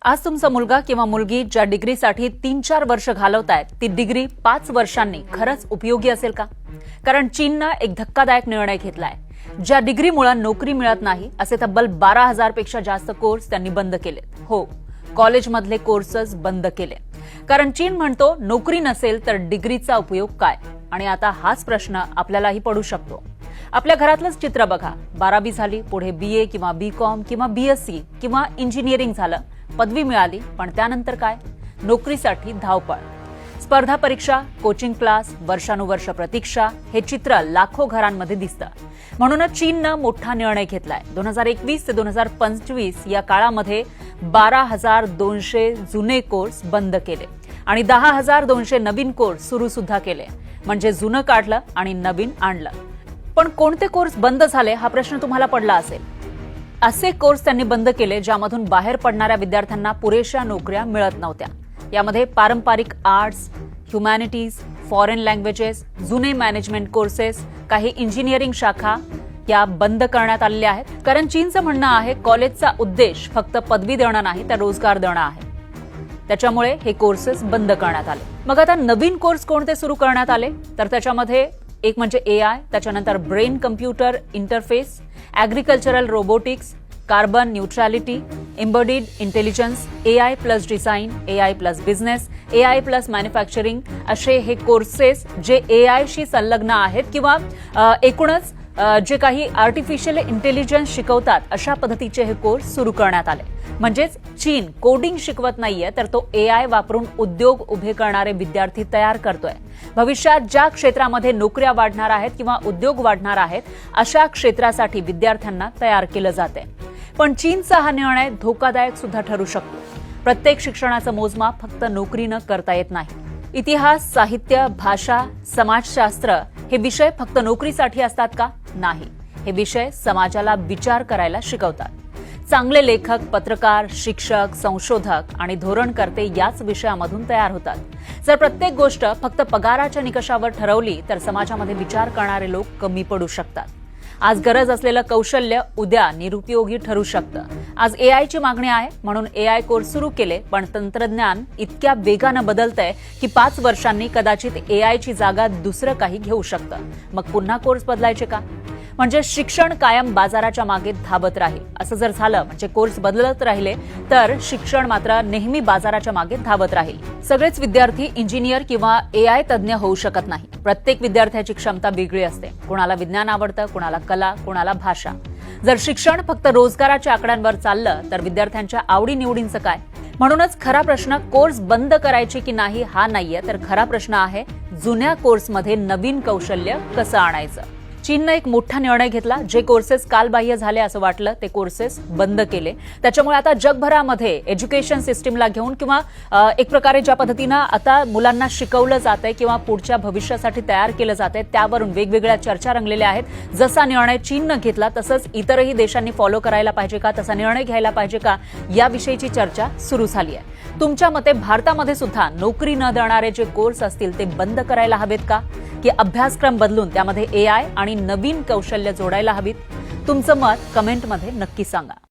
आज तुमचा मुलगा किंवा मुलगी ज्या डिग्रीसाठी 3-4 वर्ष घालवतायत ती डिग्री 5 वर्षांनी खरंच उपयोगी असेल का? कारण चीनने एक धक्कादायक निर्णय घेतलाय. ज्या डिग्रीमुळे नोकरी मिळत नाही असे तब्बल 12,000 पेक्षा जास्त कोर्स त्यांनी बंद केलेत. हो, कॉलेजमधले कोर्सेस बंद केले. कारण चीन म्हणतो नोकरी नसेल तर डिग्रीचा उपयोग काय? आणि आता हाच प्रश्न आपल्यालाही पडू शकतो. आपल्या घरातलंच चित्र बघा. 12वी झाली, पुढे BA किंवा BCom किंवा BSc किंवा इंजिनिअरिंग झालं, पदवी मिळाली, पण त्यानंतर काय? नोकरीसाठी धावपळ, स्पर्धा परीक्षा, कोचिंग क्लास, वर्षानुवर्ष प्रतीक्षा, हे चित्र लाखो घरांमध्ये दिसतं. म्हणूनच चीननं मोठा निर्णय घेतलाय. 2021 ते 2025 या काळामध्ये 12,200 जुने कोर्स बंद केले आणि 10,200 नवीन कोर्स सुरू सुद्धा केले. म्हणजे जुनं काढलं आणि नवीन आणलं. पण कोणते कोर्स बंद झाले हा प्रश्न तुम्हाला पडला असेल. असे कोर्स त्यांनी बंद केले ज्यामधून बाहेर पडणाऱ्या विद्यार्थ्यांना पुरेशा नोकऱ्या मिळत नव्हत्या. यामध्ये पारंपरिक आर्ट्स, ह्युमॅनिटीज, फॉरेन लँग्वेजेस, जुने मॅनेजमेंट कोर्सेस, काही इंजिनिअरिंग शाखा या बंद करण्यात आलेल्या आहेत. कारण चीनचं म्हणणं आहे कॉलेजचा उद्देश फक्त पदवी देणं नाही तर रोजगार देणं आहे. त्याच्यामुळे हे कोर्सेस बंद करण्यात आले. मग आता नवीन कोर्स कोणते सुरू करण्यात आले तर त्याच्यामध्ये एक म्हणजे AI, त्याच्यानंतर brain computer interface, agricultural robotics, carbon neutrality, embedded intelligence, AI plus design, AI plus business, AI plus manufacturing असे हे कोर्सेस जे AI शी संलग्न आहेत किंवा एकूणच जे काही आर्टिफिशियल इंटेलिजन्स शिकवतात अशा पद्धतीचे हे कोर्स सुरू करण्यात आले. म्हणजेच चीन कोडिंग शिकवत नाहीये तर तो AI वापरून उद्योग उभे करणारे विद्यार्थी तयार करतोय. भविष्यात ज्या क्षेत्रामध्ये नोकऱ्या वाढणार आहेत किंवा उद्योग वाढणार आहेत अशा क्षेत्रासाठी विद्यार्थ्यांना तयार केलं जाते. पण चीनचा हा निर्णय धोकादायक सुद्धा ठरू शकतो. प्रत्येक शिक्षणाचं मोजमाप फक्त नोकरीनं करता येत नाही. इतिहास, साहित्य, भाषा, समाजशास्त्र हे विषय फक्त नोकरीसाठी असतात का? नाही. हे विषय समाजाला विचार करायला शिकवतात. चांगले लेखक, पत्रकार, शिक्षक, संशोधक आणि धोरणकर्ते याच विषयामधून तयार होतात. जर प्रत्येक गोष्ट फक्त पगाराच्या निकषावर ठरवली तर समाजामध्ये विचार करणारे लोक कमी पडू शकतात. आज गरज असलेलं कौशल्य उद्या निरुपयोगी ठरू शकतं. आज AI ची मागणी आहे म्हणून AI कोर्स सुरू केले, पण तंत्रज्ञान इतक्या वेगानं बदलतंय की 5 वर्षांनी कदाचित AI ची जागा दुसरं काही घेऊ शकतं. मग पुन्हा कोर्स बदलायचे का? म्हणजे शिक्षण कायम बाजाराच्या मागे धावत राहील. असं जर झालं म्हणजे कोर्स बदलत राहिले तर शिक्षण मात्र नेहमी बाजाराच्या मागे धावत राहील. सगळेच विद्यार्थी इंजिनियर किंवा AI तज्ज्ञ होऊ शकत नाही. प्रत्येक विद्यार्थ्याची क्षमता वेगळी असते. कोणाला विज्ञान आवडतं, कोणाला कला, कोणाला भाषा. जर शिक्षण फक्त रोजगाराच्या आकड्यांवर चाललं तर विद्यार्थ्यांच्या आवडीनिवडींचं काय? म्हणूनच खरा प्रश्न कोर्स बंद करायचे की नाही हा नाहीये, तर खरा प्रश्न आहे जुन्या कोर्समध्ये नवीन कौशल्य कसं आणायचं. चीननं एक मोठा निर्णय घेतला. जे कोर्सेस कालबाह्य झाले असं वाटलं ते कोर्सेस बंद केले. त्याच्यामुळे आता जगभरामध्ये एज्युकेशन सिस्टीमला घेऊन किंवा एक प्रकारे ज्या पद्धतीनं आता मुलांना शिकवलं जातंय किंवा पुढच्या भविष्यासाठी तयार केलं जातंय त्यावरून वेगवेगळ्या चर्चा रंगलेल्या आहेत. जसा निर्णय चीननं घेतला तसंच इतरही देशांनी फॉलो करायला पाहिजे का, तसा निर्णय घ्यायला पाहिजे का, याविषयीची चर्चा सुरू झाली आहे. तुमच्या मते भारतामध्ये सुद्धा नोकरी न देणारे जे कोर्स असतील ते बंद करायला हवेत का, की अभ्यासक्रम बदलून त्यामध्ये AI आणि नवीन कौशल्य जोडायला हवीत? तुमचं मत कमेंटमध्ये नक्की सांगा.